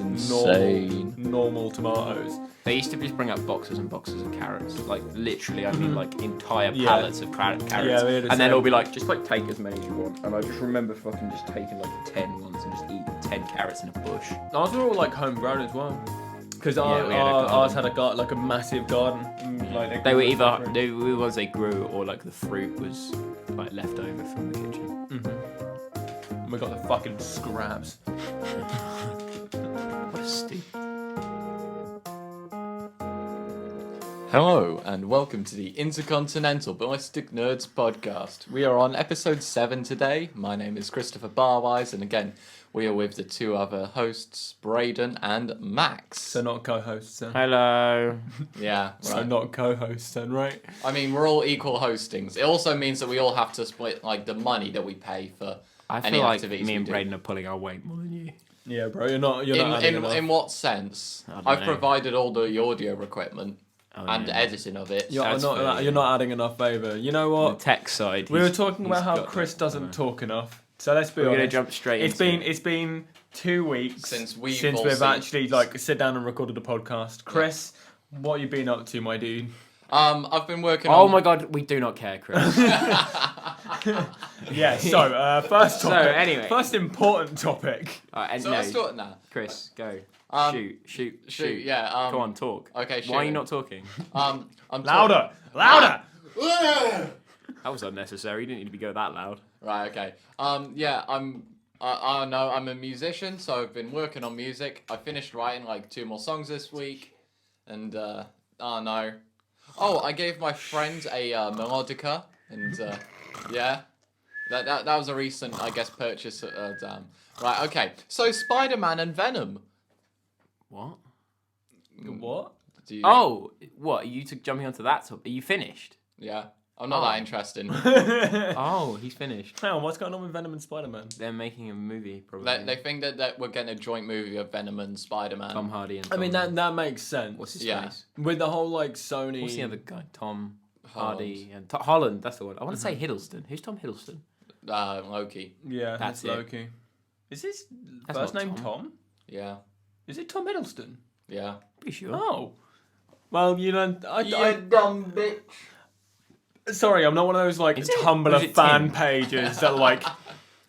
insane. Normal tomatoes. They used to just bring up boxes and boxes of carrots. Like, literally, I mean, like, entire pallets of carrots. Yeah, and then it'll be like, just, like, take as many as you want. And I just remember fucking just taking, like, 10 once and just eating 10 carrots in a bush. Ours were all, like, homegrown as well. Because ours had a massive garden. Like, they were either the ones they grew or, like, the fruit was, like, left over from the kitchen. Mm-hmm. We got the fucking scraps. What a stupid. Hello and welcome to the Intercontinental Ballistic Nerds podcast. We are on episode 7 today. My name is Christopher Barwise, and again, we are with the two other hosts, Braden and Max. So not co-hosts then. Hello. Yeah, right. So not co-hosts then, right? I mean, we're all equal hostings. It also means that we all have to split, like, the money that we pay for I any feel like activities me and we do. Braden are pulling our weight more than you. Yeah, bro, you're not adding enough. In what sense? I don't I've know. provided all the audio equipment and editing of it. You're not adding enough favour. You know what? The tech side. We were talking about how got Chris that. doesn't talk enough. So let's be We're honest. going to jump straight It's been 2 weeks Since we've actually like sit down and recorded a podcast. Chris, what you been up to, my dude? I've been working Oh on... my god, we do not care, Chris. Yeah, so first topic. So, anyway. First important topic. So let's do it now. Chris, go. Shoot. Yeah. Go on, talk. Okay, Why are you shoot. not talking? I'm Louder! That was unnecessary. You didn't need to be go that loud. Right. Okay. Yeah. I know I'm a musician, so I've been working on music. I finished writing like 2 more songs this week, and I gave my friend a melodica, and yeah, that was a recent, I guess, purchase. Right. Okay. So Spider-Man and Venom. What? What? Do you... Oh, what? Are you jumping onto that topic? Are you finished? Yeah. I'm not that interested. Oh, he's finished. Hang on, what's going on with Venom and Spider-Man? They're making a movie, probably. They think that we're getting a joint movie of Venom and Spider-Man. Tom Hardy and I mean, that makes sense. What's his Yeah. face? With the whole, like, Sony... What's the other guy? Tom Holland. Hardy and Holland. That's the one. I want to say Hiddleston. Who's Tom Hiddleston? Loki. Yeah, That's that's it. Loki. Is his That's first not name Tom. Tom? Yeah. Is it Tom Hiddleston? Yeah. Pretty sure. Oh. Well, you know, dumb bitch. Sorry, I'm not one of those, like, Is it? Or Tumblr is it fan Tim? pages that, like,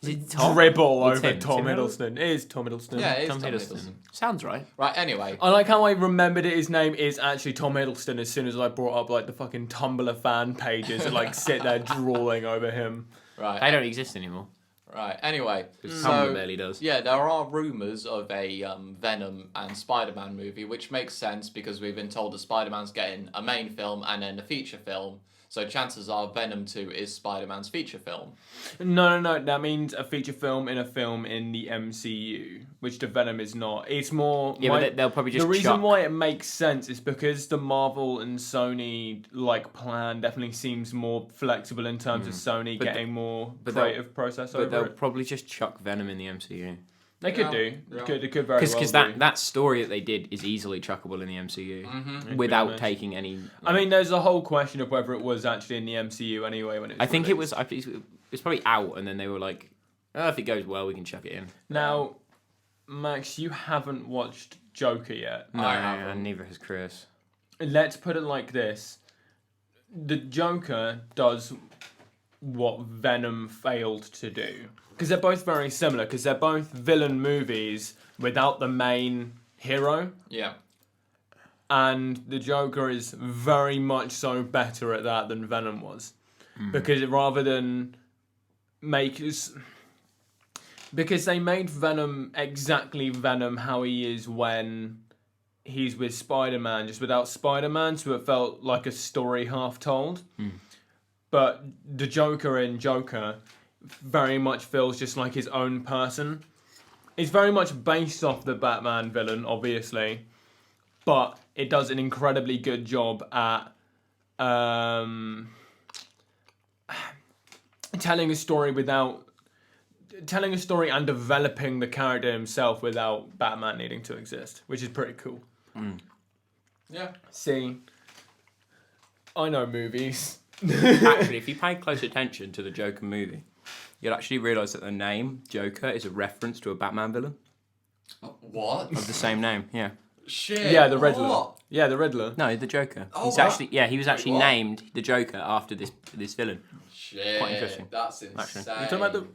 Is it Tom? dribble Or over Tim? Tom Tim Hiddleston. It is Tom Hiddleston. Yeah, it is Tom Tom Hiddleston. Hiddleston. Sounds right. Right, anyway. I like how I remembered his name is actually Tom Hiddleston as soon as I brought up, like, the fucking Tumblr fan pages that, like, sit there drooling over him. Right. They don't exist anymore. Right, anyway. Because So, Tumblr barely does. yeah, there are rumours of a Venom and Spider-Man movie, which makes sense because we've been told that Spider-Man's getting a main film and then a feature film. So chances are Venom 2 is Spider-Man's feature film. No. That means a feature film in the MCU, which the Venom is not. It's more... Yeah, but they'll probably just The reason chuck... why it makes sense is because the Marvel and Sony, like, plan definitely seems more flexible in terms of Sony getting more creative process over But they'll it. probably just chuck Venom in the MCU. They could Yeah, do. yeah. They could very well Because do. that story that they did is easily chuckable in the MCU Mm-hmm. without honest. taking any... I mean, there's a whole question of whether it was actually in the MCU anyway when it was I think it was... released. It's probably out, and then they were like, oh, if it goes well, we can chuck it in. Now, Max, you haven't watched Joker yet. No, I haven't. and neither has Chris. Let's put it like this. The Joker does what Venom failed to do. Because they're both very similar, because they're both villain movies without the main hero. Yeah. And the Joker is very much so better at that than Venom was. Because rather than because they made Venom exactly Venom how he is when he's with Spider-Man, just without Spider-Man, so it felt like a story half told. But the Joker in Joker very much feels just like his own person. It's very much based off the Batman villain, obviously, but it does an incredibly good job at telling a story and developing the character himself without Batman needing to exist, which is pretty cool. Yeah. See, I know movies. Actually, if you pay close attention to the Joker movie, you'll actually realise that the name Joker is a reference to a Batman villain. What? of the same name. Yeah. Shit. Yeah, the Riddler. What? Yeah, the Riddler. No, the Joker. Oh, He's what? actually he was actually what? named the Joker after this villain. Shit. Quite interesting. That's insane.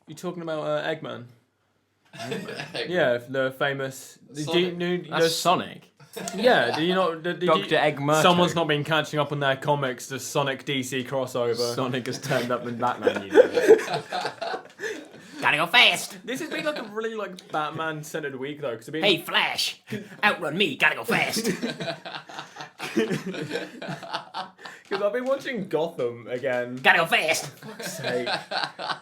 You're talking about Eggman? Yeah, the famous. Sonic. That's Sonic. Yeah, do you not? Dr. Eggmurto. Someone's not been catching up on their comics. The Sonic DC crossover. Sonic has turned up in Batman universe. Gotta go fast. This has been like a really like Batman-centered week though, because Hey, Flash, outrun me. Gotta go fast. Because I've been watching Gotham again. Gotta go fast. Fuck's sake.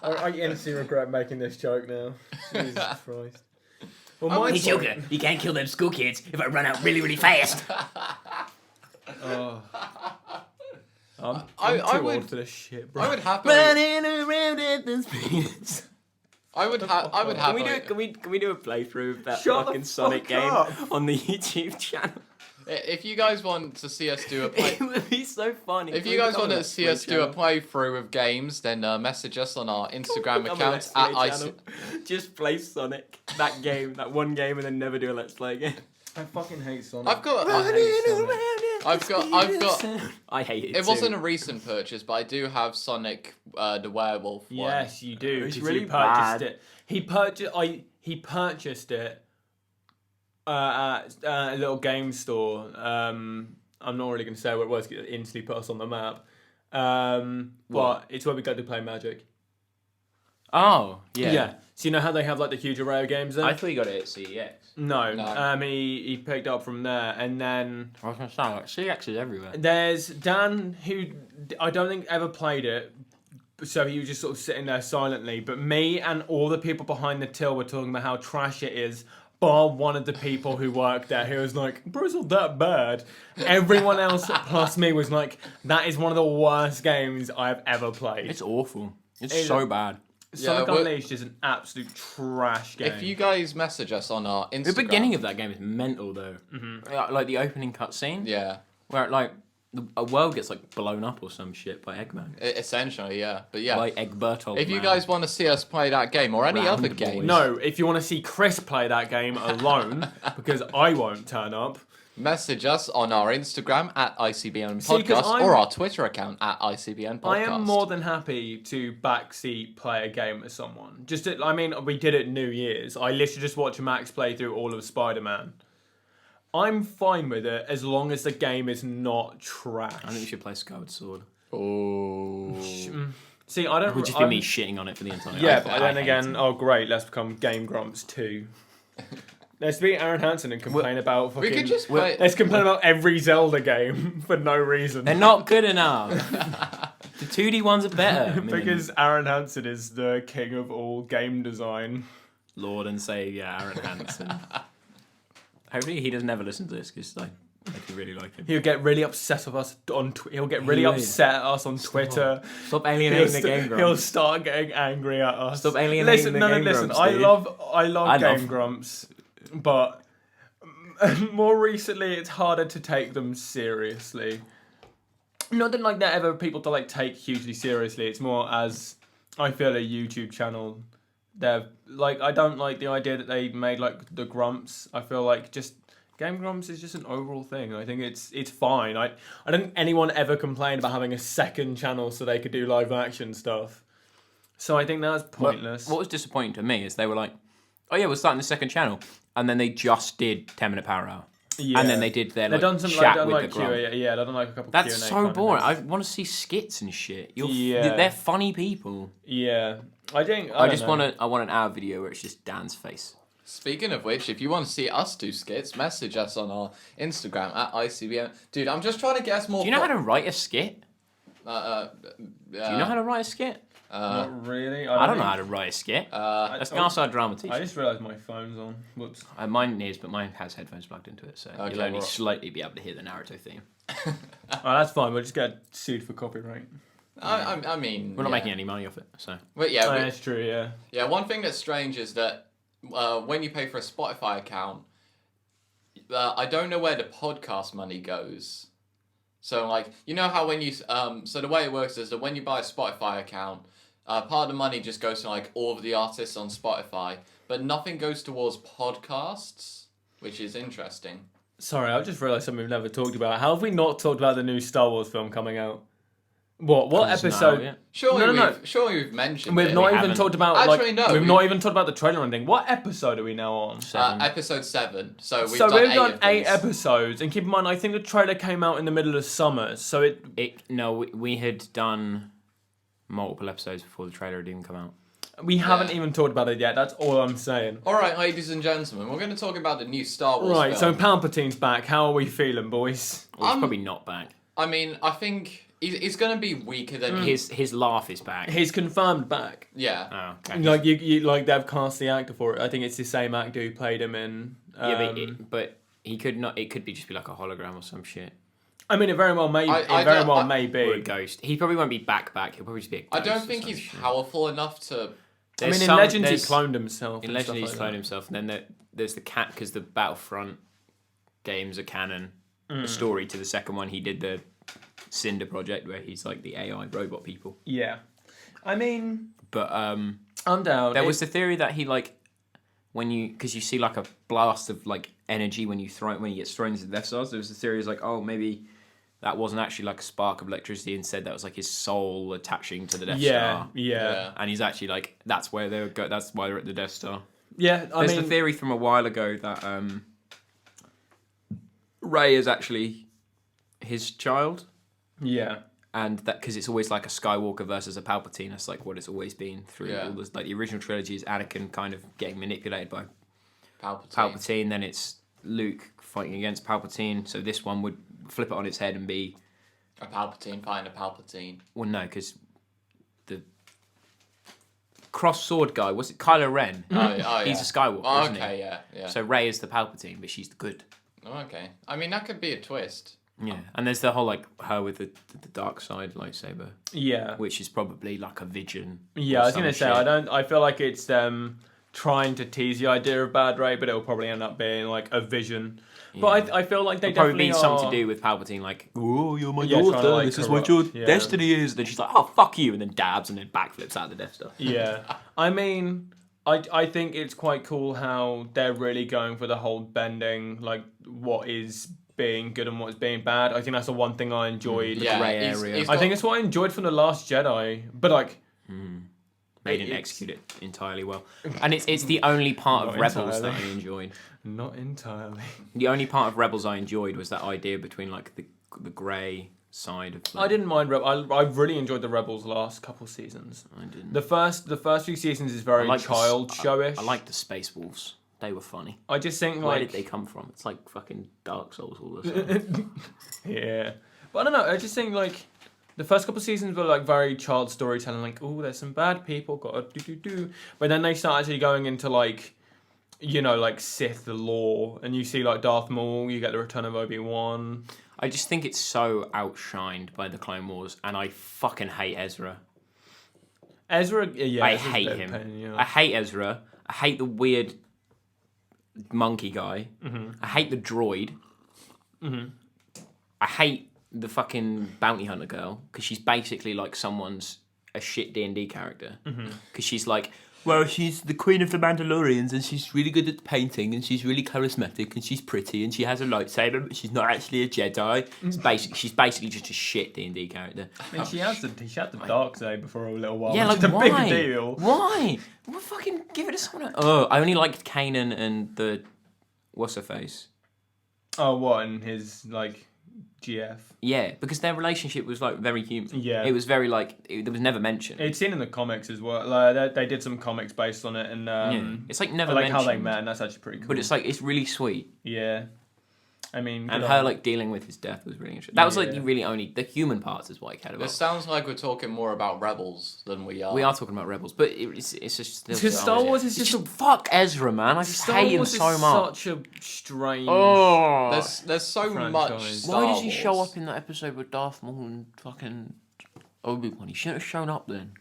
I instantly regret making this joke now. Jesus Christ. Well, my Hey, point- Joker, you can't kill them school kids if I run out really, really fast. Oh. I'm I too would- old for this shit, bro. I would happily. Running around at the speed. I would Can happily. we do a playthrough of that Shut the fucking Sonic fuck game up. on the YouTube channel? If you guys want to see us do a play. It would be so funny. If you guys want to see us do a playthrough of games, then message us on our Instagram account at Just play Sonic, that game, that one game, and then never do a Let's Play again. I fucking hate Sonic. I've got. I've got. I hate it. It wasn't a recent purchase, but I do have Sonic the Werewolf one. Yes, you do. It's 'cause really he purchased bad. it. He purchased it at a little game store. I'm not really going to say what it was. 'Cause it instantly put us on the map. But it's where we go to play Magic. Oh, yeah. So you know how they have like the huge array of games there? I thought you got it at CEX. No. No. He picked up from there, and then I was going to say, like, CEX is everywhere. there's Dan, who I don't think ever played it, so he was just sort of sitting there silently. But me and all the people behind the till were talking about how trash it is, bar one of the people who worked there, who was like, bro, it's not that bad. Everyone else plus me was like, that is one of the worst games I've ever played. It's awful. It's It- so bad. Sonic well- Unleashed is an absolute trash game. If you guys message us on our Instagram. The beginning of that game is mental, though. Like the opening cutscene, Yeah. where like a world gets like blown up or some shit by Eggman. Essentially, yeah. But yeah. By Egberto. If you guys want to see us play that game or any Round other boys. game, No, if you want to see Chris play that game alone, because I won't turn up. message us on our Instagram at ICBN See, 'cause Podcast or our Twitter account at ICBN Podcast. I am more than happy to backseat play a game with someone. We did it New Year's. I literally just watched Max play through all of Spider-Man. I'm fine with it as long as the game is not trash. I think we should play Skyward Sword. Oh. See, I don't. It would just be me shitting on it for the entire. Yeah, I but then hate again, it. oh great, let's become Game Grumps 2. Let's be Aaron Hansen and complain about fucking. We could just play. Let's complain about every Zelda game for no reason. They're not good enough. The 2D ones are better. I mean, Because Aaron Hansen is the king of all game design. Lord and Savior Aaron Hansen. Hopefully he doesn't ever listen to this because I do really like him. He'll get really upset with us on. He'll get really He will. upset at us on Twitter. Stop alienating the Game He'll Grumps. start getting angry at us. Stop alienating the Game listen. Grumps, I dude. love I Game love- Grumps, but more recently it's harder to take them seriously. Not that like they're ever people to like take hugely seriously. It's more as I feel a YouTube channel. They're like I don't like the idea that they made like the Grumps. I feel like just Game Grumps is just an overall thing. I think it's fine. I don't think anyone ever complained about having a second channel so they could do live action stuff. So I think that's pointless. What was disappointing to me is they were like, oh yeah, we're starting the second channel. And then they just did 10-minute power hour. Yeah. And then they did their They've done some chat done with like the Grump. Q&A. Yeah, they've done like a couple That's Q&A so kind of boring. I things. want to see skits and shit. Yeah. They're funny people. Yeah, I think I don't know. want an hour video where it's just Dan's face. Speaking of which, if you want to see us do skits, message us on our Instagram at ICBN. Dude, I'm just trying to get us more. Do you know how to write a skit? Do you Do you know how to write a skit? Not really. I don't know how to write a skit. Let's go ask our drama teacher. I just realised my phone's on. Whoops. Mine is, but mine has headphones plugged into it, so Okay, you'll only well- slightly be able to hear the Naruto theme. Oh, that's fine. We'll just get sued for copyright. I mean, We're not yeah. making any money off it, so. But yeah, Oh, we- that's true. Yeah. yeah. One thing that's strange is that when you pay for a Spotify account, I don't know where the podcast money goes. So like, you know how when you so the way it works is that when you buy a Spotify account, part of the money just goes to like all of the artists on Spotify, but nothing goes towards podcasts, which is interesting. Sorry, I've just realised something we've never talked about. How have we not talked about the new Star Wars film coming out? What episode? Yeah. Surely we've mentioned We've it. not even haven't. talked about Actually, no, we've not even talked about the trailer or anything. What episode are we now on? Episode 7. So we've So done we've 8 done of 8 these. episodes, and keep in mind, I think the trailer came out in the middle of summer, so We had done multiple episodes before the trailer had even come out. we haven't even talked about it yet. That's all I'm saying. All right, ladies and gentlemen, we're going to talk about the new Star Wars Right, so film. Palpatine's back. How are we feeling, boys? Well, he's probably not back. I mean, I think he's going to be weaker than His laugh is back. He's confirmed back. Yeah. Oh, okay. Like you like they've cast the actor for it. I think it's the same actor who played him in. But he could not. It could be just be like a hologram or some shit. I mean, it very well may. May be. Or a ghost. He probably won't be back. He'll probably just be a ghost. I don't or think some he's shit. powerful enough to... I mean, in Legends, he cloned himself. In and Legends, stuff he's like cloned that. himself, and then there's the cat because the Battlefront games are canon. The story to the second one, he did the Cinder project where he's like the AI robot people. Yeah, I mean, But I'm down. there was the theory that he like because you see like a blast of like energy when he gets thrown into the Death Stars. There was the theory is like, oh, maybe that wasn't actually like a spark of electricity. Instead, that was like his soul attaching to the Death Star. Yeah. And he's actually like that's where they go. That's why they're at the Death Star. Yeah, There's the theory from a while ago that Rey is actually his child, yeah, and that because it's always like a Skywalker versus a Palpatine. That's like what it's always been through Yeah. all this. Like the original trilogy is Anakin kind of getting manipulated by Palpatine. Palpatine. Then it's Luke fighting against Palpatine. So this one would flip it on its head and be A Palpatine fighting a Palpatine. well, no, because the cross sword guy was it Kylo Ren? Oh, He's yeah. a Skywalker, Oh, isn't he? okay, yeah. So Rey is the Palpatine, but she's the good. Oh, okay. I mean, that could be a twist. Yeah, and there's the whole like her with the dark side lightsaber, yeah, which is probably like a vision. yeah. or I was some gonna say shit. I feel like it's trying to tease the idea of Bad Ray, but it'll probably end up being like a vision. But I feel like they It'll definitely probably be are... something to do with Palpatine, like, oh, you're my Yeah, trying daughter, to, like, this is what corrupt- your yeah. destiny is. Then she's like, oh, fuck you, and then dabs and then backflips out of the Death Star. Yeah, I mean, I think it's quite cool how they're really going for the whole bending, like what is being good and what is being bad. I think that's the one thing I enjoyed. Yeah, grey he's- area. he's I think got- it's what I enjoyed from The Last Jedi, but like... They didn't It's- execute it entirely well. And it's the only part of Not Rebels that I entirely. enjoyed. Not entirely. The only part of Rebels I enjoyed was that idea between, like, the grey side of... I didn't mind I really enjoyed the Rebels last couple seasons. I didn't. The first few seasons is very like child showish. I like the Space Wolves. They were funny. I just think Where like did they come from? It's like fucking Dark Souls all the time. yeah, but I don't know. I just think like the first couple seasons were like very child storytelling. Like, oh, there's some bad people, gotta do. But then they start actually going into like, you know, like Sith lore, and you see like Darth Maul. You get the return of Obi-Wan. I just think it's so outshined by the Clone Wars, and I fucking hate Ezra. Ezra, yeah, I Ezra's a hate bit of him. a pain, yeah. I hate Ezra. I hate the weird monkey guy. Mm-hmm. I hate the droid. I hate the fucking bounty hunter girl because she's basically like a shit D&D character. Because she's like, well, she's the queen of the Mandalorians and she's really good at painting and she's really charismatic and she's pretty and she has a lightsaber but she's not actually a Jedi. She's basically just a shit D&D character. I mean, she had the dark side for a little while. Yeah, which like is a why? big deal. Why? Well, fucking give it to someone else. Oh, I only liked Kanan and the what's her face. Oh, what? And his like GF. Yeah, because their relationship was like very human. Yeah. It was very like it was never mentioned. It's seen in the comics as well. Like, they did some comics based on it, and Yeah. It's like never I like mentioned. how they met, and that's actually pretty cool. But it's like it's really sweet. yeah, I mean, And good her on- like dealing with his death was really interesting. That was like Yeah. the really only the human parts is what I cared It about. sounds like we're talking more about Rebels than we are. We are talking about Rebels, but it's just because Star Wars is It's just just fuck Ezra, man. I just Star hate him Wars so is much. such a strange. Oh, There's so Franchise. much Star why does he show Wars. up in that episode with Darth Maul and fucking Obi-Wan? He shouldn't have shown up then.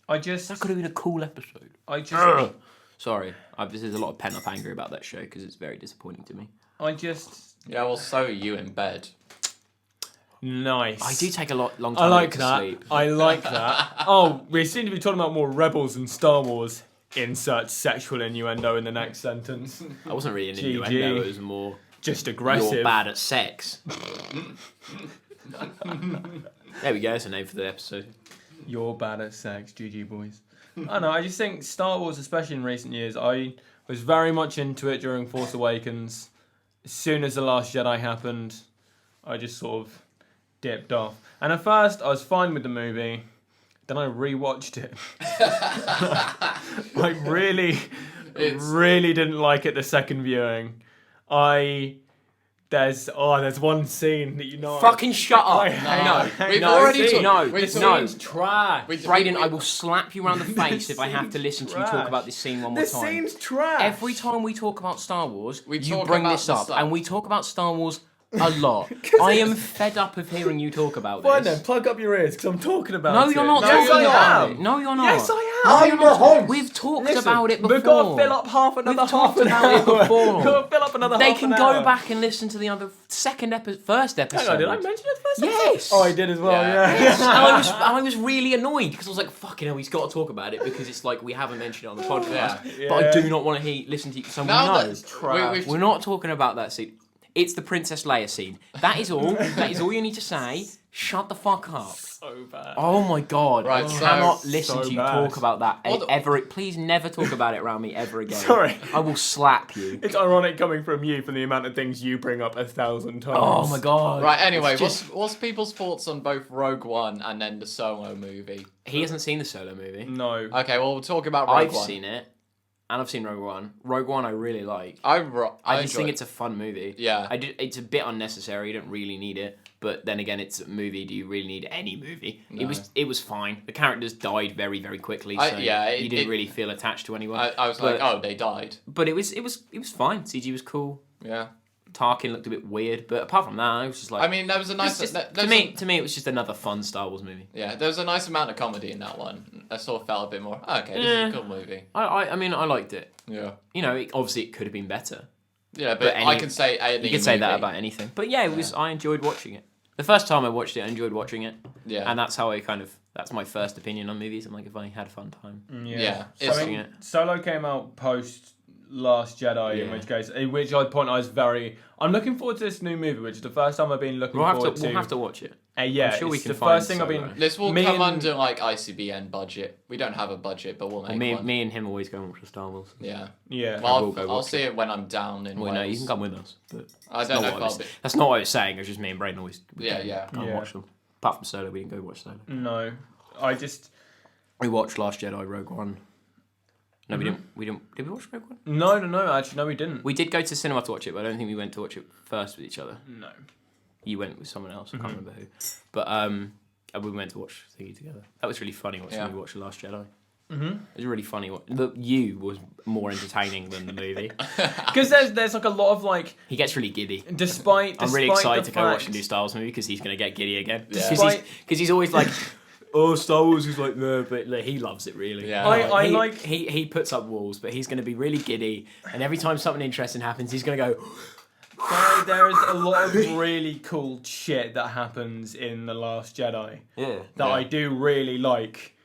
I just, That could have been a cool episode. I just, Sorry, this is a lot of pent-up anger about that show because it's very disappointing to me. I just. Yeah, well, so are you in bed. Nice. I do take a long time I like to that. sleep. I like that. Oh, we seem to be talking about more Rebels and Star Wars. insert sexual innuendo in the next sentence. I wasn't really an GG. innuendo. It was more. Just aggressive. You're bad at sex. There we go. That's a name for the episode. You're bad at sex, GG boys. I don't know. I just think Star Wars, especially in recent years, I was very much into it during Force Awakens. As soon as The Last Jedi happened, I just sort of dipped off. And at first, I was fine with the movie. Then I rewatched it. I really didn't like it the second viewing. There's one scene that you know. Fucking shut up! We've already talked. No, The no. scene's trash. Brayden, I will slap you around the face if I have to listen to you talk about this scene one more The time. scene's trash. Every time we talk about Star Wars, We you talk bring about this the up, stuff. and we talk about Star Wars a lot. I am fed up of hearing you talk about Fine this. then, plug up your ears because I'm talking about No, it. you're not Yes, talking I about am. it. No, you're not. Yes, I am. I'm the host. We've talked about it before. We've got to fill up half another We've half talked an about hour. it before. We've got to fill up another They half can an go hour. back and listen to the other first episode. Hang on, did I mention it first? Yes. Oh, I did as well. Yeah. Yeah. And I was really annoyed because I was like, fucking hell, he's got to talk about it because it's like we haven't mentioned it on the podcast. Yeah. But I do not want to listen to someone No, knows. that's We're not talking about that scene. It's the Princess Leia scene. That is all. That is all you need to say. Shut the fuck up. So bad. Oh my god. Right, I so- cannot listen so to you bad. talk about that What the- ever. Please never talk about it around me ever again. Sorry. I will slap you. It's ironic coming from you for the amount of things you bring up 1,000 times. Oh my god. Right, anyway, It's just- what's people's thoughts on both Rogue One and then the Solo movie? He hasn't seen the Solo movie. No. Okay, well, we'll talk about Rogue I've One. seen it. And I've seen Rogue One. Rogue One I really like. I I just enjoy think it. it's a fun movie. Yeah. It's a bit unnecessary. You don't really need it. But then again, it's a movie. Do you really need any movie? No. It was fine. The characters died very, very quickly, so you didn't really feel attached to anyone. I was But- like, oh, they died. But it was fine. CG was cool. Yeah. Tarkin looked a bit weird, but apart from that, it was just like. I mean, there was a nice. it's just- there to was me, it was just another fun Star Wars movie. Yeah, there was a nice amount of comedy in that one. I sort of felt a bit more. Oh, okay, this Yeah. is a cool movie. I mean, I liked it. Yeah. You know, obviously it could have been better. Yeah, but any- I can say any You could say that movie. about anything. But yeah, it was. I enjoyed watching it. The first time I watched it, I enjoyed watching it. Yeah. And that's how I that's my first opinion on movies. I'm like, if I had a fun time. Yeah, So, it's- I mean, Solo came out post Last Jedi, in which I'm looking forward to this new movie, which is the first time I've been looking We'll forward to. have to watch it. Yeah, I'm sure we it's can the find first thing I've Solo. been. This will Me come and- under like ICBN budget. We don't have a budget, but we'll make one. Me and him always go and watch the Star Wars. Yeah. Yeah. Well, will go I'll watch see it when I'm down in Well, Wales. no, you can come with us. But I don't know if I'll be. that's not what I was saying. It was just me and Braden always. Yeah. Go and Yeah. watch them. Apart from Solo, we didn't go watch Solo. No, I just We watched Last Jedi, Rogue One. No, we didn't. Did we watch Rogue One? no. Actually, no, we didn't. We did go to cinema to watch it, but I don't think we went to watch it first with each other. No. You went with someone else. I can't remember who. But we went to watch Thingy together. That was really funny watching me watch The Last Jedi. Mm-hmm. It was really funny. You was more entertaining than the movie. Because there's like a lot of like, He gets really giddy. despite I'm really the excited to go watch fact- the new Star Wars movie because he's going to get giddy again. Despite- Because he's always like, oh, Star Wars is like, no, but like, he loves it really. Yeah. I he, like- he puts up walls, but he's going to be really giddy, and every time something interesting happens, he's going to go. There is a lot of really cool shit that happens in The Last Jedi that I do really like.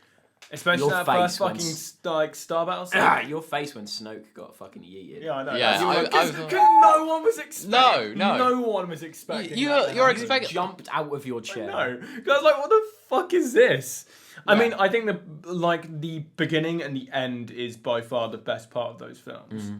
Especially Your that face first when fucking Star Battle scene. Your face when Snoke got fucking yeeted. Yeah, I know. Yeah, You were like, I- 'cause no one was expecting. No. No one was expecting. You're that. expecting. Jumped out of your chair. No, because I was like, what the fuck is this? I mean, I think the beginning and the end is by far the best part of those films.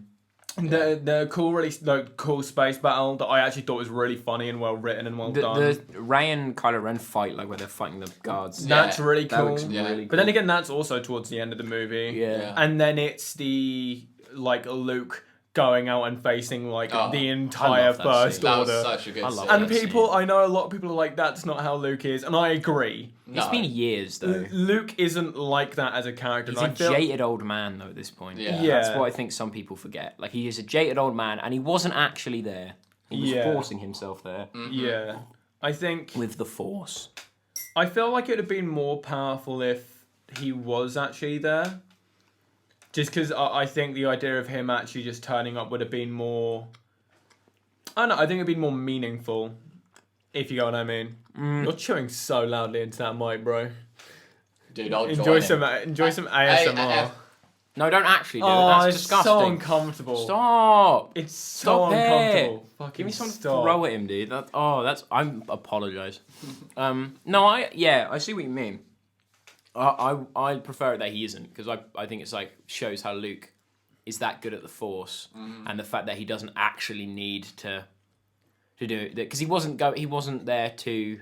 The cool, really cool space battle that I actually thought was really funny and well written and well done. The Rey and Kylo Ren fight, like where they're fighting the guards. That's really That cool. looks really But then again, that's also towards the end of the movie. Yeah. And then it's the like Luke going out and facing like the I entire love that First scene. That was Order. such a good I love scene. that And scene. people, I know a lot of people are like, that's not how Luke is, and I agree. It's No. been years though. Luke isn't like that as a character. He's and a I feel, jaded old man though at this point. Yeah. That's Yeah. what I think some people forget. Like he is a jaded old man, and he wasn't actually there. He was Yeah. forcing himself there Yeah. I think, with the Force. I feel like it would have been more powerful if he was actually there. Just because I think the idea of him actually just turning up would have been more... I don't know, I think it would be more meaningful, if you get what I mean. You're chewing so loudly into that mic, bro. Dude, I'll Enjoy join some in. ASMR. No, don't actually do it. Oh, That's it's disgusting. so uncomfortable. Stop. It's so Stop uncomfortable. Fucking Give me something stop. to throw at him, dude. I apologise. No, I see what you mean. I prefer it that he isn't, because I think it's like shows how Luke is that good at the Force, and the fact that he doesn't actually need to do it, because he wasn't there to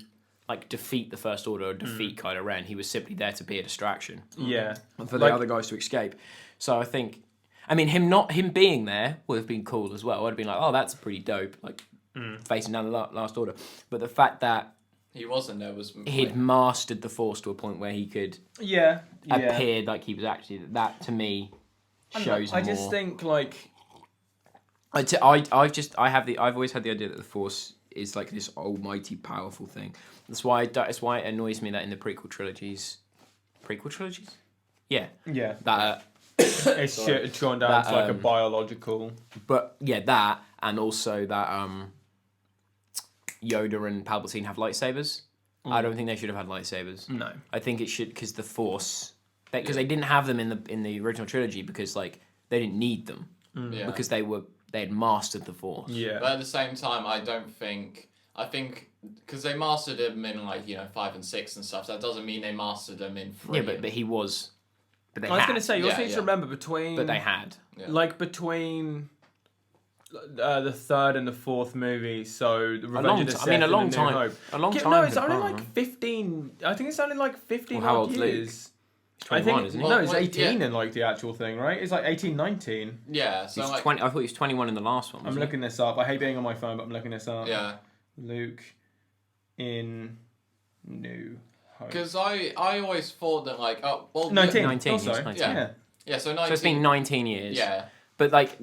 like defeat the First Order or defeat Kylo Ren. He was simply there to be a distraction. Yeah. And for the other guys to escape. So I think, I mean, him being there would have been cool as well. I'd have been like, oh, that's pretty dope, like facing down the Last Order. But the fact that he wasn't there was he'd mastered the Force to a point where he could appear like he was actually, that to me shows more. I just think like I've always had the idea that the Force is like this almighty powerful thing. That's why it annoys me that in the prequel trilogies, yeah, that it's shit drawn down that, to like a biological. but yeah, that, and also that Yoda and Palpatine have lightsabers. I don't think they should have had lightsabers. No, I think it should, because the Force, because they didn't have them in the original trilogy, because like they didn't need them because they had mastered the Force. Yeah, but at the same time, I think because they mastered him in 5 and 6 and stuff. That doesn't mean they mastered him in 3. Yeah, but he was. But they I was had. going to say you also need to remember between. But they had. Yeah. Like between the third and the fourth movie, so the Revenge of the Sith. a long and the time. New Hope. A long time. No, it's had only passed, like man. 15. I think it's only like 15 Well, how odd old's years. He's 21, isn't he? No, it's Well, 18 yeah. in like the actual thing, right? It's like 18, 19. Yeah, so He's like 20. I thought he was 21 in the last one. I'm wasn't looking this up. I hate being on my phone, but I'm looking this up. yeah. Luke in New Hope. Because I always thought that 19. 19, Also. yes, 19. Yeah. Yeah, so 19. So it's been 19 years. Yeah. But like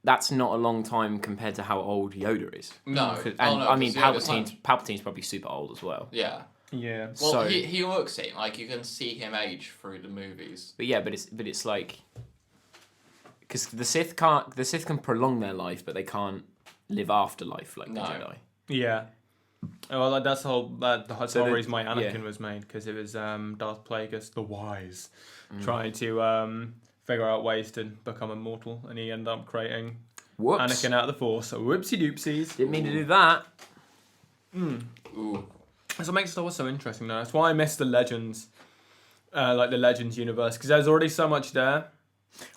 that's not a long time compared to how old Yoda is. No. 'Cause- Oh, and no, I mean, 'cause Yoda's Palpatine's probably super old as well. Yeah. Yeah. Well, So- he looks it. Like, you can see him age through the movies. But yeah, but it's like, because the Sith can prolong their life, but they can't live after life like No. the Jedi. Yeah. Well, like, that's the whole So reason why Anakin yeah. was made, because it was Darth Plagueis the Wise trying to figure out ways to become immortal, and he ended up creating Whoops! Anakin out of the Force. So whoopsie doopsies. Didn't mean to do that. Ooh. That's what makes Star Wars so interesting, though. That's why I miss the Legends, like the Legends universe, because there's already so much there.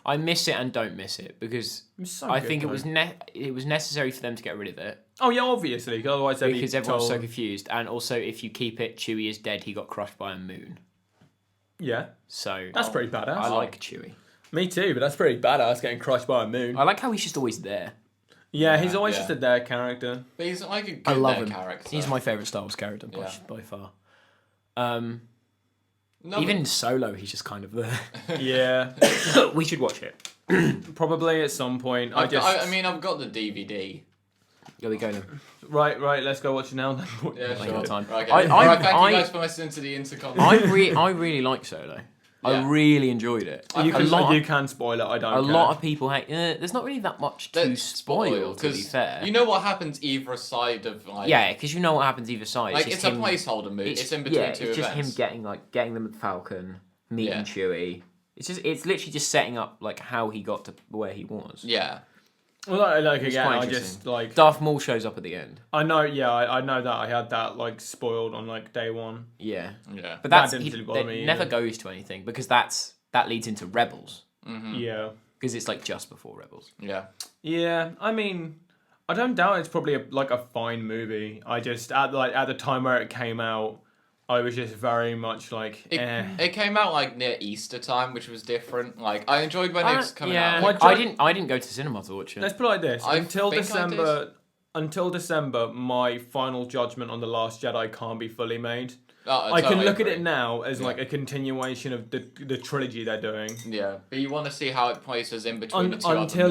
I miss it and don't miss it, because It's so I good, think though. it was necessary for them to get rid of it, Oh yeah, obviously, 'cause otherwise they'd because be everyone's so told... confused. And also, if you keep it, Chewie is dead. He got crushed by a moon. Yeah, So that's pretty badass. I like Chewie. Me too, but that's pretty badass getting crushed by a moon. I like how he's just always there. Yeah, he's always yeah. just a there character. But he's like a good I love there him. character. He's my favourite Star Wars character by far. No, Even in Solo, he's just kind of there. Yeah, We should watch it. probably at some point. I mean, I've got the DVD. There we go then. Right, let's go watch it now then. Yeah, Like sure. all time. Right, okay. I- Alright, thank I- you guys for listening to the Intercom. I really like Solo. I Yeah. really enjoyed it. I- You a can, lot you can spoil it, I don't A care. lot of people hate. There's not really that much to That's spoil, to be 'cause fair. You know what happens either side of Yeah, because you know what happens either side. Like just it's a him- placeholder movie. It's in between two it's just events. him getting them at the Falcon, meeting Yeah. Chewie. It's literally just setting up like how he got to where he was. Yeah. Well, like It's again, quite I interesting. just like Darth Maul shows up at the end. I know. Yeah, I know that I had that like spoiled on like day one. Yeah, Yeah. but That that's didn't really bother that me never either. goes to anything, because that leads into Rebels, Yeah, because it's like just before Rebels. Yeah. yeah. I mean, I don't doubt it's probably like a fine movie. I just at the time where it came out, I was just very much like, It came out like near Easter time, which was different. Like I enjoyed when it was coming out. My I didn't go to cinema to watch it. Let's put it like this: I until think I December. Until December, my final judgment on The Last Jedi can't be fully made. I can totally look at agree. it now as Yeah. like a continuation of the trilogy they're doing. Yeah, but you want to see how it places in between the two other Until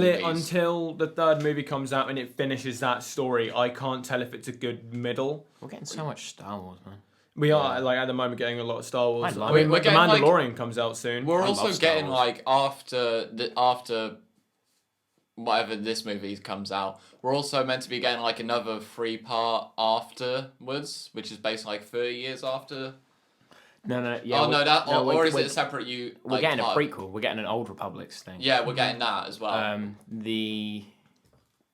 movies. the third movie comes out and it finishes that story, I can't tell if it's a good middle. We're getting so much Star Wars, man. We are like at the moment getting a lot of Star Wars. I like I mean, We're The getting, like- Mandalorian comes out soon. We're I also love Star getting Wars. like after whatever this movie comes out, we're also meant to be getting like another 3-part afterwards, which is basically like 30 years after. No. Yeah. oh no, that or is we're it a separate you? We're Like, getting a part? prequel. We're getting an Old Republics thing. Yeah, we're getting that as well. The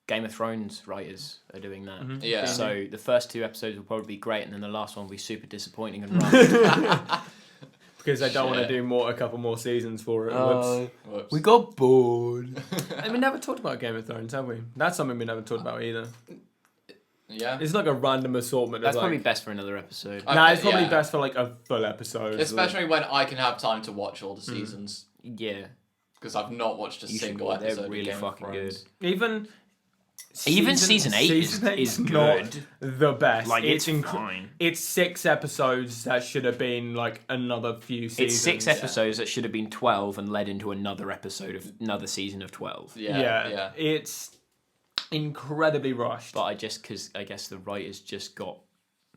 Game of Thrones writers are doing that. Yeah. So the first 2 episodes will probably be great, and then the last one will be super disappointing and rushed. Because they don't want to Shit. do a couple more seasons for it. Whoops. we got bored. And we never talked about Game of Thrones, have we? That's something we never talked about either. Yeah. It's like a random assortment. That's of probably like, best for another episode. Nah, it's probably Yeah. best for like a full episode. Especially when I can have time to watch all the seasons. Yeah. Because I've not watched a You should single watch- they're episode. really of Game of fucking Thrones. Even season 8 is not good. the best. Like, it's inc- fine. It's 6 episodes that should have been like another few seasons. It's 6 episodes that should have been 12 and led into another episode of another season of 12. Yeah. It's incredibly rushed. But I guess the writers just got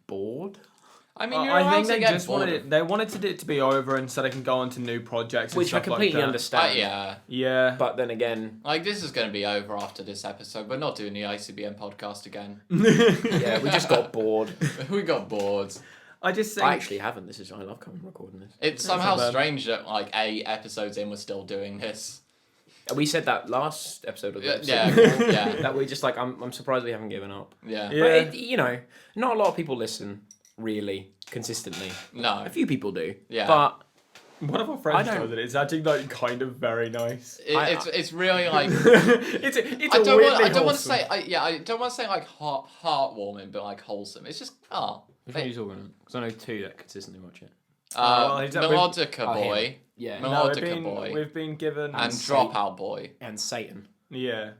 bored. I mean, you're I allowed think to they get just bored wanted of- they wanted it to be over and so they can go on to new projects and Which I stuff completely like that. understand. yeah. Yeah. But then again, Like, this is going to be over after this episode. We're not doing the ICBN podcast again. yeah, we just got bored. We got bored. I just think I actually haven't. I love coming recording this. It's somehow not bad. strange that, like, 8 episodes in, we're still doing this. We said that last episode of the episode. Yeah. That we just like, I'm surprised we haven't given up. Yeah. Yeah. But, not a lot of people listen, really, consistently. No. A few people do. Yeah. But one of our friends I don't- does it. It's actually like kind of very nice. It's really, like... it's I don't want to wholesome. say... I don't want to say, like, heartwarming, but, like, wholesome. It's just... which one are you talking about? Because I know 2 that consistently watch it. well, he's- Melodica Oh, Boy. him. Yeah. No. No, Melodica Boy. we've been given And Dropout Boy. And Satan. yeah,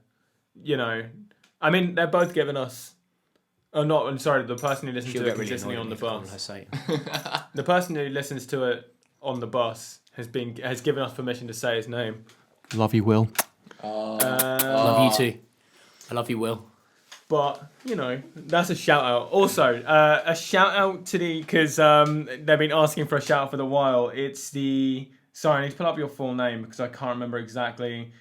I mean they're both given us. Oh, not. I'm sorry. The person who listens She'll to it get really consistently annoyed on at the me for calling her bus. Satan. The person who listens to it on the bus has given us permission to say his name. Love you, Will. Uh, Love you too. I love you, Will. But that's a shout out. Also, a shout out to because they've been asking for a shout out for a while. It's the sorry, I need to pull up your full name because I can't remember exactly.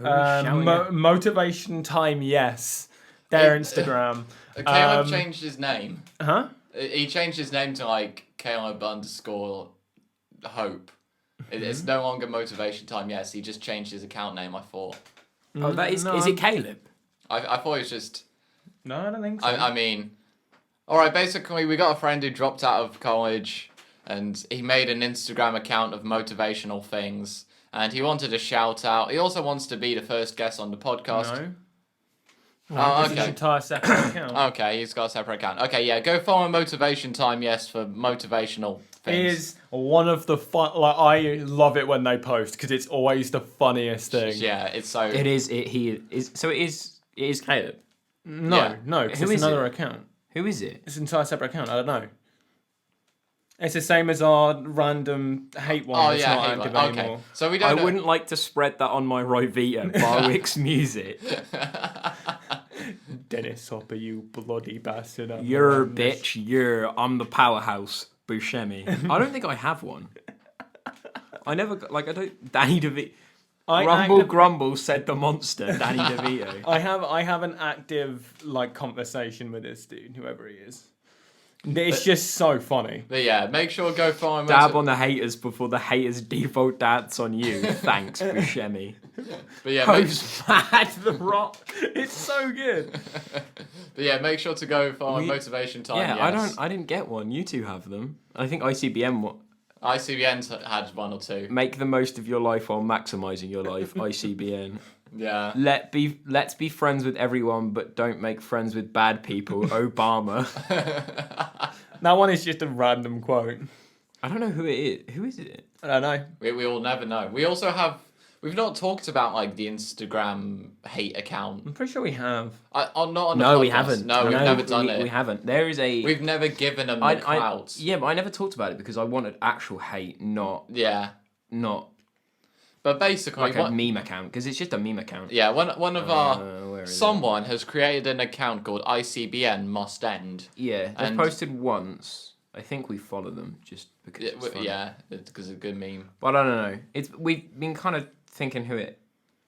shouting at? Motivation Time, yes. Their Instagram. Caleb changed his name. Huh? He changed his name to, like, Caleb _ Hope. It's no longer Motivation Time, yes. He just changed his account name, I thought. Oh, that is. No, Is it Caleb? I thought it was just... No, I don't think so. I mean... Alright, basically, we got a friend who dropped out of college, and he made an Instagram account of motivational things, and he wanted a shout out. He also wants to be the first guest on the podcast. No. Oh, It's an okay. entire separate account. Okay, he's got a separate account. Okay, yeah, go follow Motivation Time, yes, for motivational things. Is one of the fun. Like I love it when they post because it's always the funniest thing. Yeah, it's so... It is. He is. So it is. It is Caleb. No, Yeah. no, 'cause Who it's is another it? account. Who is it? It's an entire separate account. I don't know. It's the same as our random hate one. Oh, It's yeah, not hey, active okay. anymore. So we I don't know... wouldn't like to spread that on my Rovita Barwick's music. Dennis Hopper, you bloody bastard! You're a bitch. I'm the powerhouse. Buscemi. I don't think I have one. I never I don't. Danny DeVito. Grumble said the monster. Danny DeVito. I have an active conversation with this dude, whoever he is. It's just so funny. But yeah, make sure go follow Dab on the haters before the haters default dance on you. Thanks, Buscemi. But yeah, Post mad. The Rock. It's so good. but yeah, make sure to go follow Motivation Time. Yeah, yes. I didn't get one. You two have them. I think ICBN ICBN's had 1 or 2. make the most of your life while maximizing your life. ICBN. Yeah. Let's be friends with everyone, but don't make friends with bad people. Obama. That one is just a random quote. I don't know who it is. Who is it? I don't know. We will never know. We also have... We've not talked about, the Instagram hate account. I'm pretty sure we have. Not on the podcast. No, we haven't. No, we've never done it. We haven't. There is a. We've never given them the clout. Yeah, but I never talked about it because I wanted actual hate, not Yeah. But basically... like a meme account because it's just a meme account. Yeah, one of our... Where is Someone has created an account called ICBN Must End. it? Yeah, they've And- posted once. I think we follow them just because it's funny. Yeah, because it's a good meme. But I don't know. We've been kind of thinking who it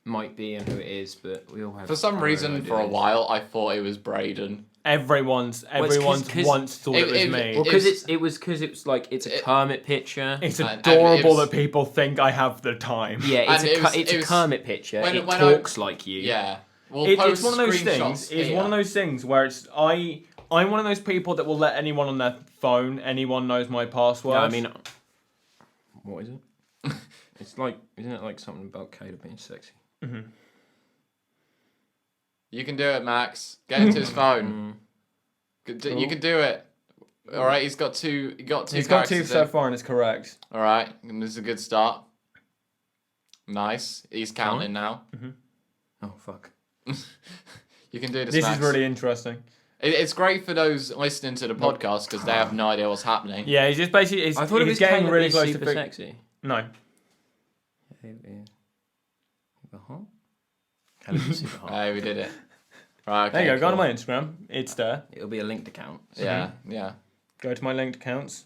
might be and who it is, but we all have. For some our own reason, for a ideas. while, I thought it was Braden. Everyone's 'cause once thought it was me. Well, because it was a Kermit picture. It's and adorable it was- that people think I have the time. Yeah, And it's a Kermit picture. when it I- talks like you. Yeah. We'll It's post one of those screenshots things. It's here. one of those things where I'm one of those people that will let anyone on their phone, anyone knows my password. Yeah, I mean, what is it? It's like, isn't it like something about Caleb being sexy? You can do it, Max. Get into his phone. You can do it. All right, he's got two. He's got two so in. far and it's correct. All right, and this is a good start. Nice. He's counting now. Oh fuck! You can do this. This Max. is really interesting. It's great for those listening to the podcast because they have no idea what's happening. Yeah, he's just basically. I thought it was getting Caleb really is close super to. sexy. No. Caleb is super hot. Hey, we did it. Right. Okay, There you go. Go cool. on my Instagram. It's there. It'll be a linked account. Yeah. Yeah. Go to my linked accounts.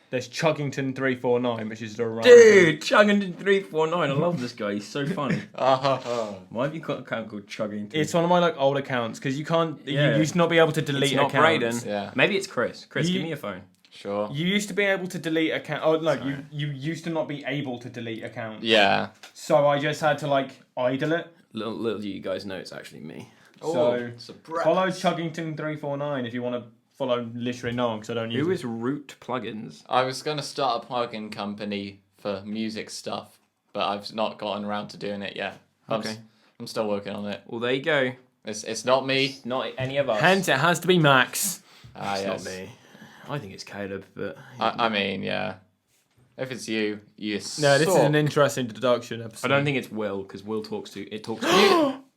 There's Chuggington349, which is the right. Dude, Chuggington 349. I love this guy. He's so funny. Oh. Why have you got an account called Chuggington? It's one of my old accounts because you can't. Yeah. You used to not be able to delete It's not accounts. Braden. Yeah. Maybe it's Chris. Chris, You- give me your phone. Sure. You used to be able to delete account. Oh no, Sorry. you used to not be able to delete accounts. Yeah. So I just had to idle it. Little do you guys know it's actually me. So surprise. follow Chuggington349 if you want to follow literally no one because I don't use Who it. is Root Plugins? I was gonna start a plugin company for music stuff, but I've not gotten around to doing it yet. Okay. I'm still working on it. Well, there you go. It's not me. Not any of us. Hence, it has to be Max. Ah, It's yes. not me. I think it's Caleb, but I mean, yeah. If it's you, you No, this is suck. an interesting deduction episode. I don't think it's Will because Will talks too. It talks.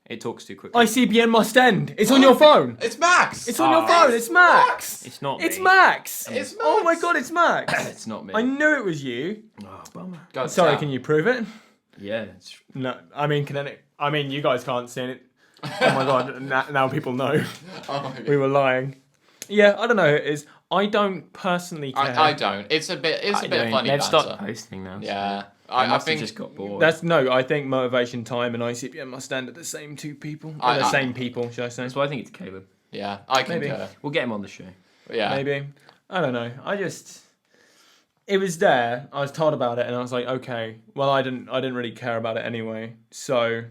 It talks too quickly. ICBN must end. It's on your phone. It's Max. It's on your phone. It's Max. It's not. It's me. Max. It's Oh my Max. god, it's Max. It's not me. I knew it was you. Oh, bummer. God Sorry, damn. can you prove it? Yeah. It's... No, I mean, you guys can't see it. Oh my god, now people know. Oh my God. We were lying. Yeah, I don't know who it is. I don't personally care. I don't. It's a bit. It's a bit funny. They've banter. stopped posting now. so Yeah. they I must think. have just got bored. I think Motivation Time and ICBN must stand at the same two people. I- Same people, should I say? That's why I think it's Caleb. Yeah, I Maybe. concur. We'll get him on the show. Yeah. Maybe. I don't know. It was there. I was told about it, and I was like, okay. Well, I didn't really care about it anyway. So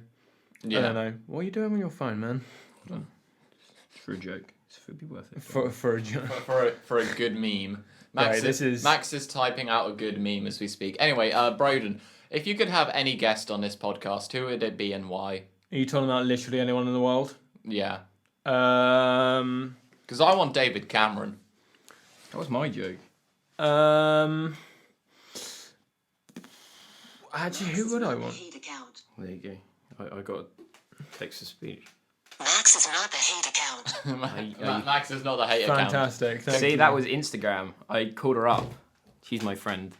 Yeah. I don't know. What are you doing with your phone, man? For a joke. It would be worth it. For a joke. For a good meme. Max, Right, Max is typing out a good meme as we speak. Anyway, Broden, if you could have any guest on this podcast, who would it be and why? Are you talking about literally anyone in the world? Yeah. Um. Because I want David Cameron. That was my joke. Actually, who would I want? Hate account. There you go. I got a text to speech. Max is not the hate account. Max is not the hate account. Fantastic. Thank See, you. that was Instagram. I called her up. She's my friend.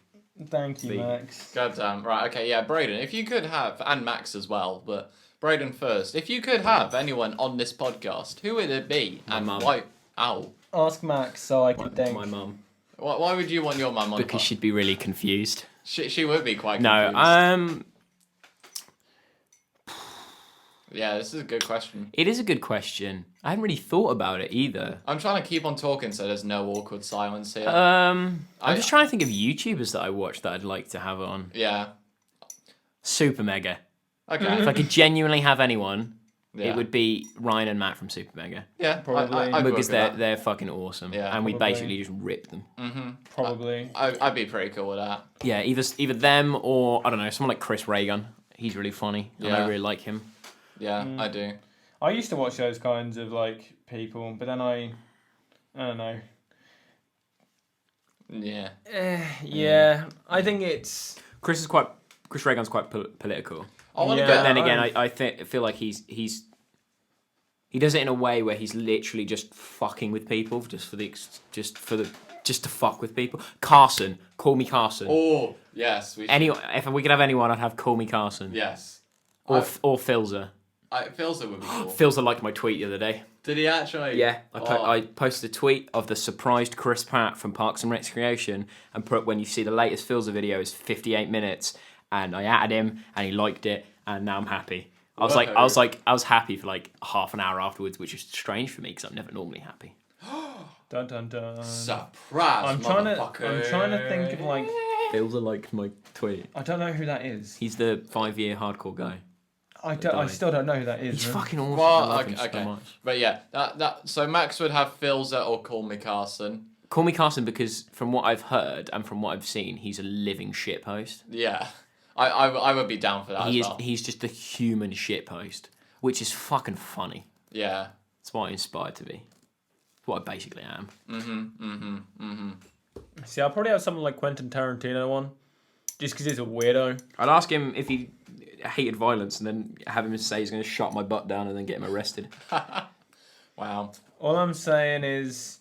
Thank you, See. Max. God damn. Right, okay, yeah, Braden, if you could have, and Max as well, but Braden first, if you could have anyone on this podcast, who would it be? My and mum. why? Ow. Ask Max so I can think. My mum. Why would you want your mum on the Because pod? she'd be really confused. She would be quite No, confused. Yeah, this is a good question. it is a good question. I hadn't really thought about it either. I'm trying to keep on talking so there's no awkward silence here. I'm I- just trying to think of YouTubers that I watch that I'd like to have on. Yeah. Super Mega. Okay. If I could genuinely have anyone, Yeah. it would be Ryan and Matt from Super Mega. Yeah, Probably. I'd work Because with that. they're fucking awesome. Yeah, and we probably. basically just rip them. Probably. I'd be pretty cool with that. Yeah, either them or, I don't know, someone like Chris Reagan. He's really funny. And I Yeah. really like him. Yeah, I do. I used to watch those kinds of people, but then I don't know. Yeah. Yeah, I think it's. Chris Reagan's quite political. I want to Yeah. But get then again, I feel like he does it in a way where he's literally just fucking with people just to fuck with people. Carson, call me Carson. Oh, yes. If we could have anyone, I'd have call me Carson. Yes. Or Philza. Philza would be cool. Philza liked my tweet the other day. Did he actually? Yeah, Oh. I posted a tweet of the surprised Chris Pratt from Parks and Recreation and put when you see the latest Philza video is 58 minutes and I added him and he liked it and now I'm happy. I was happy for like half an hour afterwards, which is strange for me because I'm never normally happy. Dun dun dun. Surprise, I'm trying to think of like. Feels like my tweet. I don't know who that is. He's the 5-year hardcore guy. I still don't know who that is. He's man. fucking awesome. Well, I love him okay. so much. But yeah, so Max would have Philza or Call Me Carson. Call me Carson because from what I've heard and from what I've seen, he's a living shitpost. Yeah, I would be down for that as well. He's just a human shitpost, which is fucking funny. Yeah. It's what I inspired to be. It's what I basically am. See, I'll probably have someone like Quentin Tarantino one, just because he's a weirdo. I'd ask him if he hated violence and then have him say he's going to shut my butt down and then get him arrested. Wow. All I'm saying is,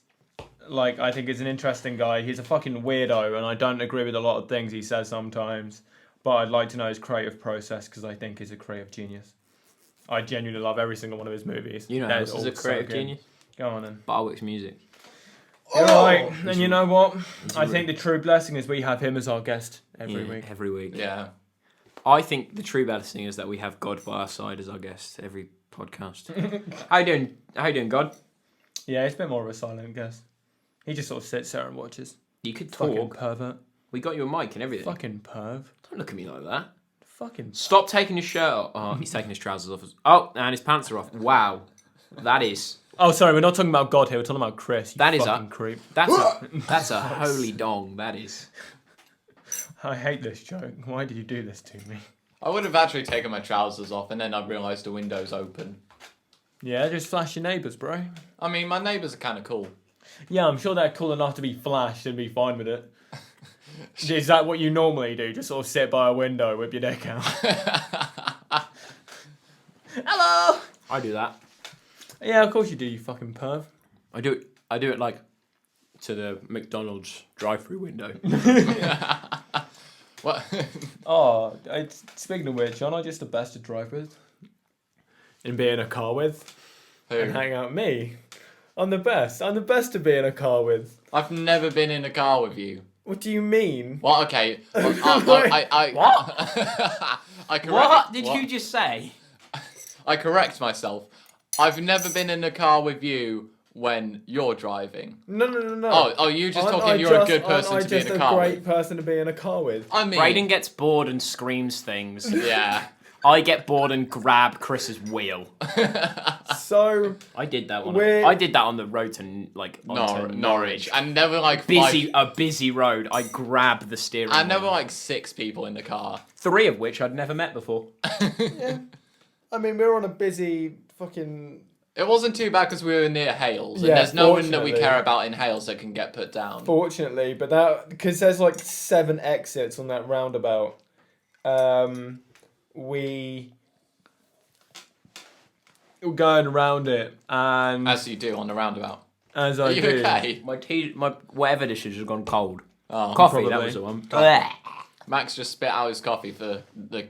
like, I think he's an interesting guy. He's a fucking weirdo, and I don't agree with a lot of things he says sometimes. But I'd like to know his creative process because I think he's a creative genius. I genuinely love every single one of his movies. You know, They're this is a all so creative good. genius. Go on then. Barwick's music. You're right. And you know what? I think the true blessing is we have him as our guest every week. Every week. Yeah. I think the true blessing is that we have God by our side as our guest every podcast. How you doing? How you doing, God? Yeah, it's a bit more of a silent guest. He just sort of sits there and watches. You could Fucking talk. pervert. We got you a mic and everything. Fucking perv. Don't look at me like that. Fucking. Stop taking his shirt off. Oh, he's taking his trousers off. Oh, and his pants are off. Wow. That is... Oh, sorry, we're not talking about God here. We're talking about Chris. That is fucking creep. That's a holy dong. That is. I hate this joke. Why did you do this to me? I would have actually taken my trousers off and then I realised the window's open. Yeah, just flash your neighbours, bro. I mean, my neighbours are kind of cool. Yeah, I'm sure they're cool enough to be flashed and be fine with it. Is that what you normally do? Just sort of sit by a window with your dick out? Hello! I do that. Yeah, of course you do, you fucking perv. I do it like to the McDonald's drive-through window. What? Oh, speaking of which, aren't I just the best to drive with? And be in a car with? And Who? hang out with me? I'm the best. I'm the best to be in a car with. I've never been in a car with you. What do you mean? Well, okay. Well, What? I correct, What did what? you just say? I correct myself. I've never been in a car with you when you're driving. No. Oh, you just talking you're a good person to be in a car with. Person to be in a car with. I mean... Brayden gets bored and screams things. Yeah. I get bored and grab Chris's wheel. So I did that one. We're- I did that on the road to onto Norwich. And there were like A busy road. I grab the steering And there were wheel. like 6 people in the car. 3 of which I'd never met before. yeah. I mean, we're on a busy fucking. It wasn't too bad because we were near Hales. And Yeah, there's no one that we fortunately. care about in Hales that can get put down. Fortunately, but that because there's like 7 exits on that roundabout. We were going around it, and As you do on the roundabout. as Are I you do, okay? My whatever dishes has gone cold. Oh, Coffee, that probably. was the one. Max just spit out his coffee for the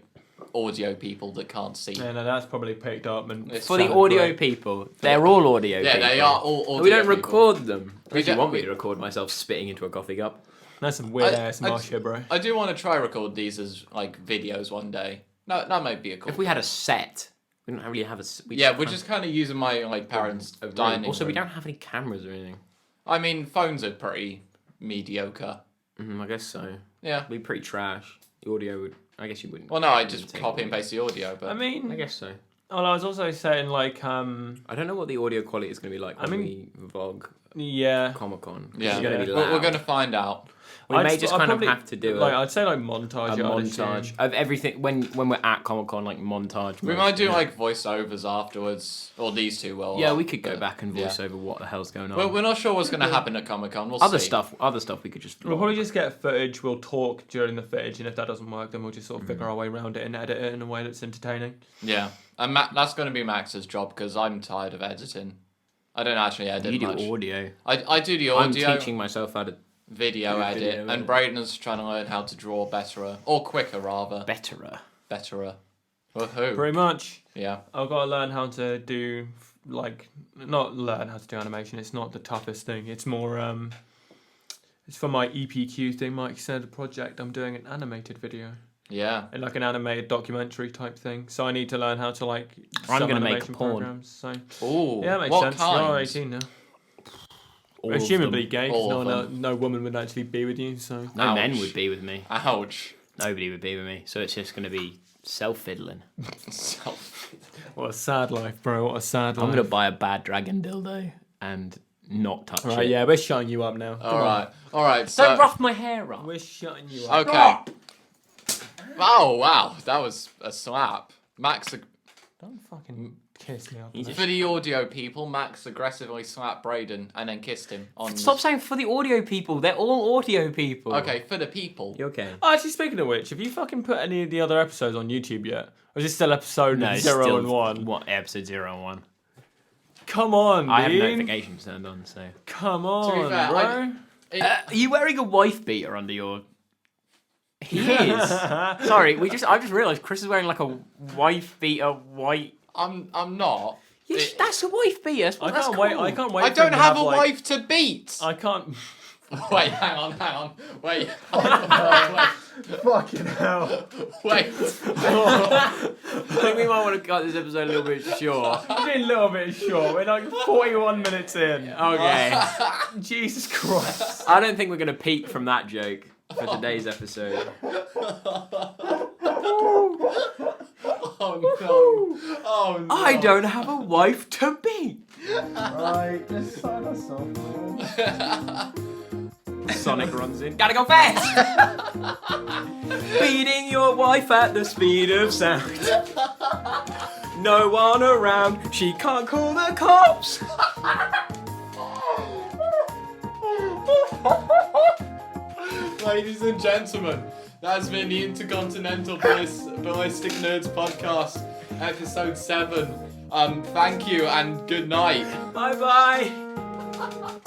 audio people that can't see. Yeah, no, that's probably picked up. And It's For the sounded audio great. people, they're all audio Yeah, people. they are all audio We don't people. record them. We If you don't- want me to record myself spitting into a coffee cup. that's some weird I- ass I- shit, bro. I do want to try record these as like videos one day. No, that might be a cool. If we had a set, we don't really have a. We're just kind of using my like parents' dining Also, we room. don't have any cameras or anything. I mean, phones are pretty mediocre. I guess so. Yeah. It'd be pretty trash. The audio would. I guess you wouldn't. Well, no, I wouldn't just take copy it. and paste the audio, but I mean, I guess so. well, I was also saying like, I don't know what the audio quality is going to be like when we vlog yeah. Comic Con. yeah, It's going to be We're loud. going to find out. We may just kind of have to do like a I'd say like montage. I'd montage assume. of everything when we're at Comic Con, like montage. We mode. might do like voiceovers afterwards, or these two will. Yeah, we could go but- back and yeah. voice over what the hell's going on. Well, we're not sure what's going to happen at Comic Con. We'll other see. stuff we could just. We'll vlog. probably just get footage. We'll talk during the footage, and if that doesn't work, then we'll just sort of figure our way around it and edit it in a way that's entertaining. Yeah, and that's going to be Max's job because I'm tired of editing. I don't actually edit You do much. audio. I do the I'm audio, teaching myself how to video do edit, video and edit. Braden's trying to learn how to draw betterer or quicker rather. betterer. Betterer. Woohoo! Pretty much. Yeah. I've got to learn how to do like not learn how to do animation. It's not the toughest thing. It's more it's for my EPQ thing. My extended project. I'm doing an animated video. Yeah. in like an animated documentary type thing. So I need to learn how to like. I'm some gonna make animation porn. programs. So Ooh. yeah, makes what sense. Kind? You're 18 now. All of Assumably them. gay, 'cause All of no woman would actually be with you. So No Ouch. men would be with me. Ouch. Nobody would be with me. So it's just going to be self-fiddling. what a sad life, bro. What a sad life. I'm going to buy a bad dragon dildo and not touch Right, it. yeah, we're shutting you up now. All right. So Don't rough my hair up. We're shutting you up. okay. Oh wow, that was a slap. Max, Don't fucking kiss me up. He's for the audio people, Max aggressively slapped Braden and then kissed him on. Stop saying for the audio people. They're all audio people. Okay, for the people. You okay? Oh, actually, speaking of which, have you fucking put any of the other episodes on YouTube yet? Or is it still episode No, it's 0 still and 1? What, episode 0 and 1? Come on, I have Dean. notifications turned on, so. Come To on, be fair, bro. Are you wearing a wife beater under your... He is. Sorry, I just realised Chris is wearing like a wife beater white... I'm not. That's a wife beater. I can't wait. I can't wait. I for don't him to have a like, wife to beat. I can't. Wait, hang on. Wait. Fucking hell. Wait. I think we might want to cut this episode a little bit short. We're getting a little bit short. We're like 41 minutes in. Okay. Jesus Christ. I don't think we're going to peak from that joke for today's episode. Oh no. I don't have a wife to beat. Right, let's sign us off, man. Sonic runs in. Gotta go fast! Beating your wife at the speed of sound. No one around, she can't call the cops. Ladies and gentlemen, that's been the Intercontinental Ballistic Nerds podcast, episode 7. Thank you and good night. Bye bye.